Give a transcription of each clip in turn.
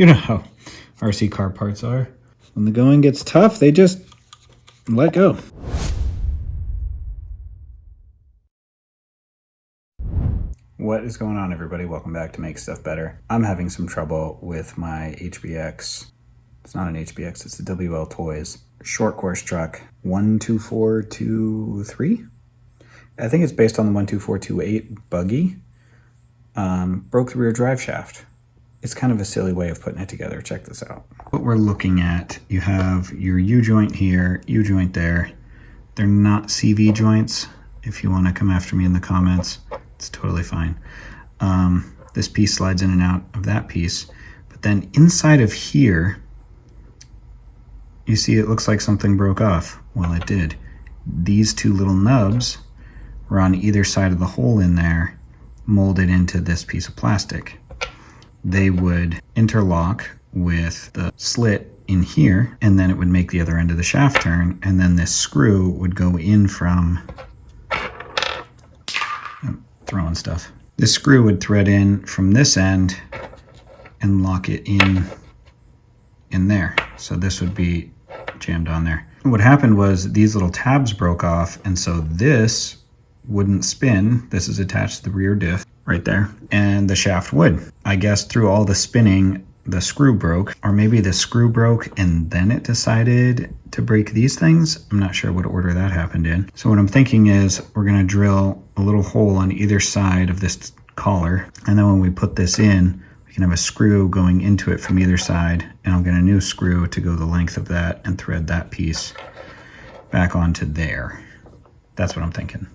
You know how RC car parts are. When the going gets tough, they just let go. What is going on, everybody? Welcome back to Make Stuff Better. I'm having some trouble with my HBX. It's not an HBX, it's a WL Toys short course truck 12423. I think it's based on the 12428 buggy. Broke the rear drive shaft. It's kind of a silly way of putting it together. Check this out. What we're looking at, you have your U-joint here, U-joint there. They're not CV joints. If you want to come after me in the comments, it's totally fine. This piece slides in and out of that piece. But then inside of here, you see it looks like something broke off. Well, it did. These two little nubs were on either side of the hole in there, molded into this piece of plastic. They would interlock with the slit in here, and then it would make the other end of the shaft turn, and then this screw would go in from, throwing stuff. This screw would thread in from this end and lock it in there. So this would be jammed on there. What happened was these little tabs broke off, and so this wouldn't spin. This is attached to the rear diff right there, and the shaft would. I guess through all the spinning, the screw broke, or maybe the screw broke and then it decided to break these things. I'm not sure what order that happened in. So what I'm thinking is we're gonna drill a little hole on either side of this collar, and then when we put this in, we can have a screw going into it from either side, and I'll get a new screw to go the length of that and thread that piece back onto there. That's what I'm thinking.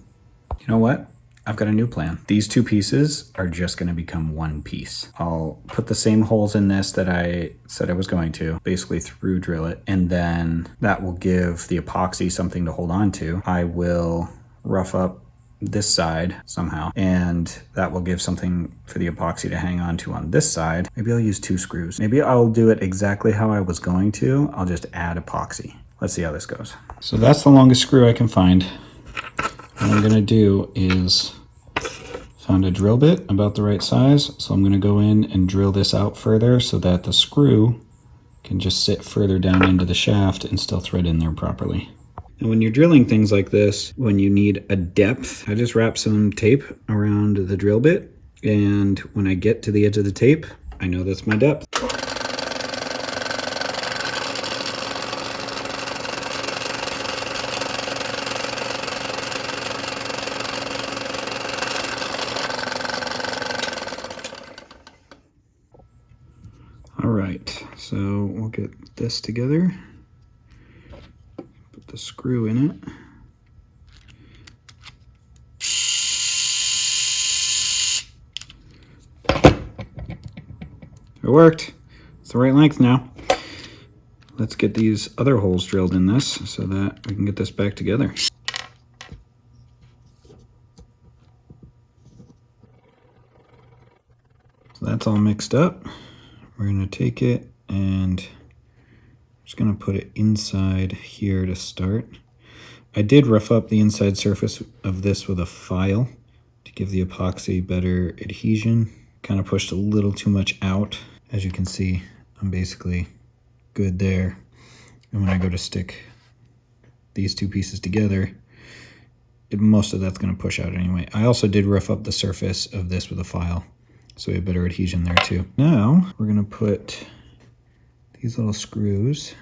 You know what? I've got a new plan. These two pieces are just going to become one piece. I'll put the same holes in this that I said I was going to, basically through drill it, and then that will give the epoxy something to hold on to. I will rough up this side somehow, and that will give something for the epoxy to hang on to on this side. Maybe I'll use two screws. Maybe I'll do it exactly how I was going to. I'll just add epoxy. Let's see how this goes. So that's the longest screw I can find. What I'm gonna do is found a drill bit about the right size, so I'm gonna go in and drill this out further so that the screw can just sit further down into the shaft and still thread in there properly. And when you're drilling things like this, when you need a depth, I just wrap some tape around the drill bit, and when I get to the edge of the tape, I know that's my depth. All right, so we'll get this together, put the screw in it. It worked. It's the right length now. Let's get these other holes drilled in this so that we can get this back together. So that's all mixed up. We're gonna take it and just gonna put it inside here to start. I did rough up the inside surface of this with a file to give the epoxy better adhesion. Kind of pushed a little too much out. As you can see, I'm basically good there. And when I go to stick these two pieces together, most of that's gonna push out anyway. I also did rough up the surface of this with a file, so we have better adhesion there too. Now we're gonna put these little screws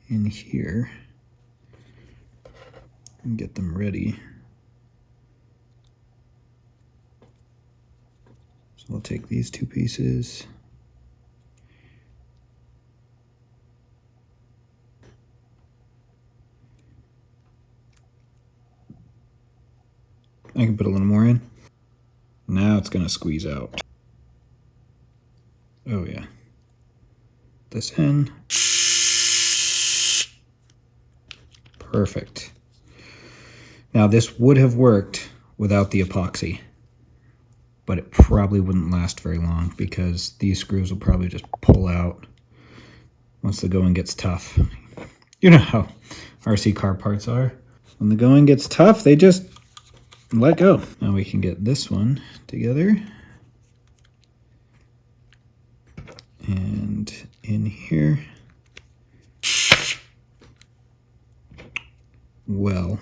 in here and get them ready. So we'll take these two pieces, I can put a little more in. Now it's gonna squeeze out. Oh yeah. This in. Perfect. Now this would have worked without the epoxy, but it probably wouldn't last very long because these screws will probably just pull out once the going gets tough. You know how RC car parts are. When the going gets tough, they just let go. Now we can get this one together. And in here, well,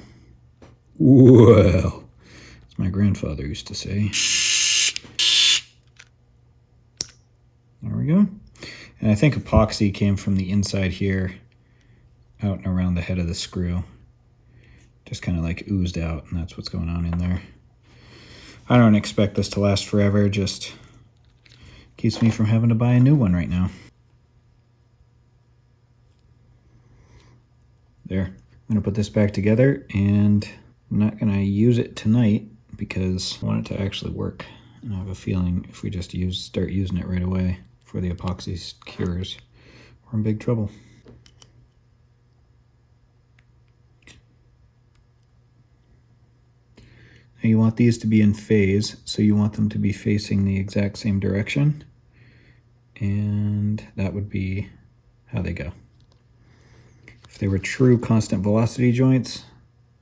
as my grandfather used to say. There we go. And I think epoxy came from the inside here, out and around the head of the screw. Just kind of like oozed out, and that's what's going on in there. I don't expect this to last forever, just keeps me from having to buy a new one right now. There. I'm gonna put this back together, and I'm not gonna use it tonight because I want it to actually work. And I have a feeling if we just start using it right away before the epoxy cures, we're in big trouble. Now you want these to be in phase, so you want them to be facing the exact same direction, and that would be how they go. If they were true constant velocity joints,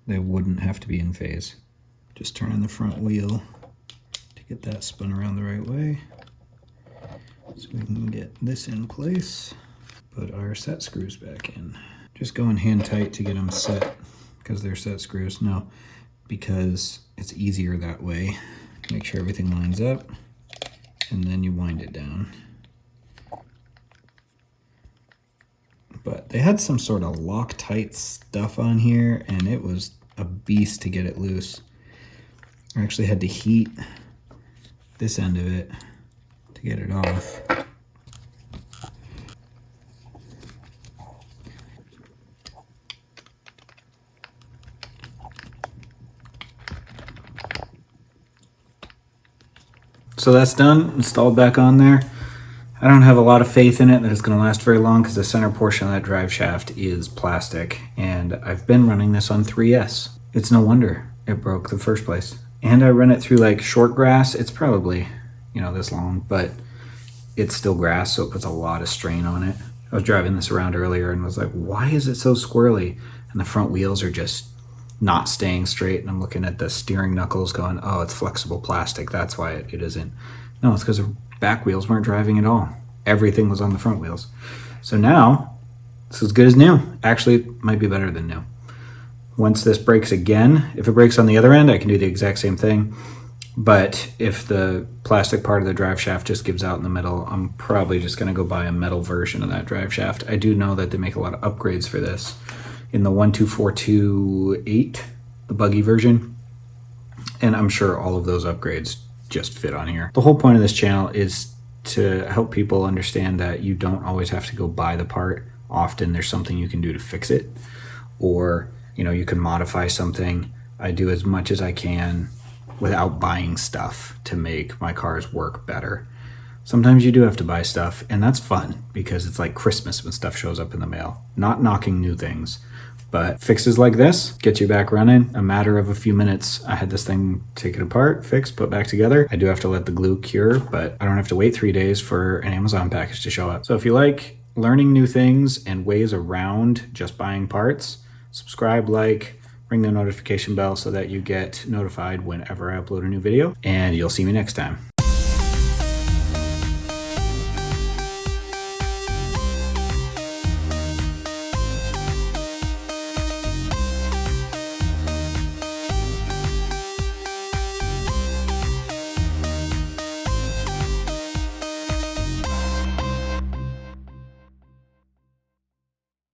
they wouldn't have to be in phase. Just turning the front wheel to get that spun around the right way, so we can get this in place. Put our set screws back in. Just going hand tight to get them set because they're set screws. No, because it's easier that way. Make sure everything lines up, and then you wind it down. But they had some sort of Loctite stuff on here, and it was a beast to get it loose. I actually had to heat this end of it to get it off. So that's done, installed back on there. I don't have a lot of faith in it that it's going to last very long because the center portion of that drive shaft is plastic, and I've been running this on 3S. It's no wonder it broke the first place. And I run it through like short grass. It's probably, this long, but it's still grass, so it puts a lot of strain on it. I was driving this around earlier and was like, why is it so squirrely? And the front wheels are just not staying straight, and I'm looking at the steering knuckles going, oh, it's flexible plastic, that's why it isn't. No, it's because the back wheels weren't driving at all. Everything was on the front wheels. So now, it's as good as new. Actually, it might be better than new. Once this breaks again, if it breaks on the other end, I can do the exact same thing. But if the plastic part of the drive shaft just gives out in the middle, I'm probably just going to go buy a metal version of that drive shaft. I do know that they make a lot of upgrades for this. In the 12428, the buggy version, and I'm sure all of those upgrades just fit on here. The whole point of this channel is to help people understand that you don't always have to go buy the part. Often there's something you can do to fix it, or you can modify something. I do as much as I can without buying stuff to make my cars work better. Sometimes you do have to buy stuff, and that's fun because it's like Christmas when stuff shows up in the mail. Not knocking new things, but fixes like this get you back running. A matter of a few minutes, I had this thing taken apart, fixed, put back together. I do have to let the glue cure, but I don't have to wait 3 days for an Amazon package to show up. So if you like learning new things and ways around just buying parts, subscribe, like, ring the notification bell so that you get notified whenever I upload a new video, and you'll see me next time.